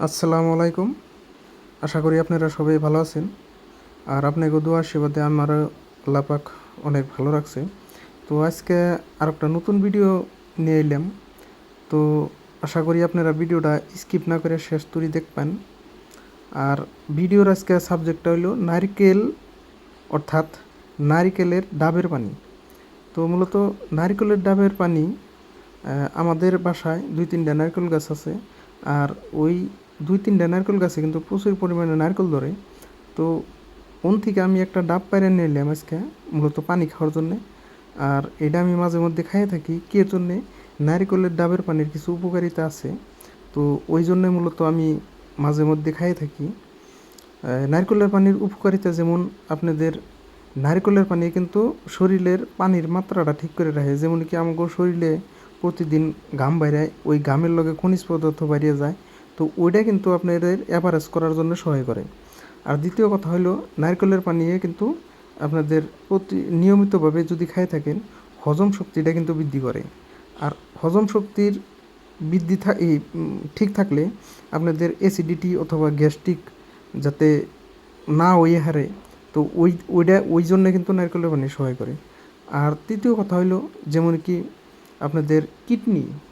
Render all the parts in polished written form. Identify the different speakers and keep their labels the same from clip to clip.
Speaker 1: আসসালামু আলাইকুম। আশা করি আপনারা সবাই ভালো আছেন। আর আপনাকে দোয়া আশীর্বাদে আমারও আল্লাহ পাক অনেক ভালো রাখছে। তো আজকে আরেকটা নতুন ভিডিও নিয়ে এলাম। তো আশা করি আপনারা ভিডিওটা স্কিপ না করে শেষ তুরি দেখবেন। আর ভিডিওর আজকে সাবজেক্টটা হলো নারকেল, অর্থাৎ নারিকেলের ডাবের পানি। তো মূলত নারিকেলের ডাবের পানি আমাদের বাসায় 2-3টা নারকেল গাছ আছে। আর ওই 2-3টা নারকেল গাছে কিন্তু প্রচুর পরিমাণে নারকেল ধরে। তো ওন থেকে আমি একটা ডাব পাইরে নিয়ে এলাম আজকে, মূলত পানি খাওয়ার জন্যে। আর এটা আমি মাঝে মধ্যে খাইয়ে থাকি কী জন্যে, নারিকেলের ডাবের পানির কিছু উপকারিতা আছে। তো ওই জন্যে মূলত আমি মাঝে মধ্যে খাইয়ে থাকি। নারকেলের পানির উপকারিতা যেমন, আপনাদের নারকেলের পানি কিন্তু শরীরের পানির মাত্রাটা ঠিক করে রাখে। যেমন কি আমাকে শরীরে প্রতিদিন ঘাম বাইরায়, ওই ঘামের লগে খনিজ পদার্থ বাইরে যায়। তো ওইটা কিন্তু আপনাদের অ্যাভারেজ করার জন্য সহায় করে। আর দ্বিতীয় কথা হলো, নারকেলের পানি কিন্তু আপনাদের নিয়মিতভাবে যদি খায় থাকেন, হজম শক্তিটা কিন্তু বৃদ্ধি করে। আর হজম শক্তির বৃদ্ধি ঠিক থাকলে আপনাদের অ্যাসিডিটি অথবা গ্যাস্ট্রিক যাতে না ওই হারে, তো ওই জন্য কিন্তু নারকেলের পানি সহায় করে। আর তৃতীয় কথা হলো, যেমন কি আপনাদের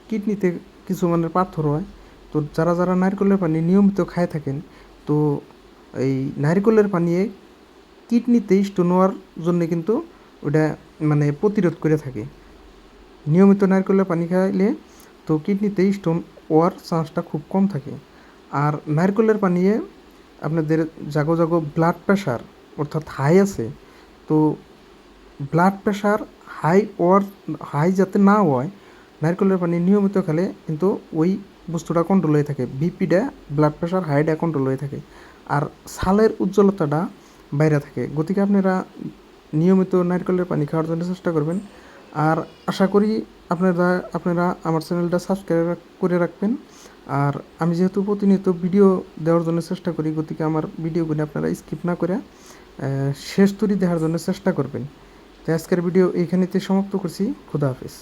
Speaker 1: কিডনিতে কিছু মানে পাথর হয়। তো যারা নারকেলের পানি নিয়মিত খায় থাকেন, তো এই নারকেলের পানি কিডনিতে স্টোন হওয়ার জন্য কিন্তু ওটা মানে প্রতিরোধ করে থাকে। নিয়মিত নারকেলের পানি খাইলে তো কিডনিতে স্টোন হওয়ার চান্সটা খুব কম থাকে। আর নারকেলের পানিয়ে আপনাদের জাগো ব্লাড প্রেশার অর্থাৎ হাই আছে, তো ব্লাড প্রেশার হাই যাতে না হয়, নারকেলের পানি নিয়মিত খেলে কিন্তু ওই বস্তুটা কন্ট্রোল হয়ে থাকে। বিপিটা, ব্লাড প্রেশার হাইটা কন্ট্রোল হয়ে থাকে। আর ছালের উজ্জ্বলতাটা বাইরে থাকে। গতিকে আপনারা নিয়মিত নারকেলের পানি খাওয়ার জন্য চেষ্টা করবেন। আর আশা করি আপনারা আমার চ্যানেলটা সাবস্ক্রাইব করে রাখবেন। আর আমি যেহেতু প্রতিনিয়ত ভিডিও দেওয়ার জন্য চেষ্টা করি, গতিকে আমার ভিডিওগুলি আপনারা স্কিপ না করে শেষ তরি দেখার জন্য চেষ্টা করবেন। তো আজকের ভিডিও এইখানেতে সমাপ্ত করছি। খুদা হাফিজ।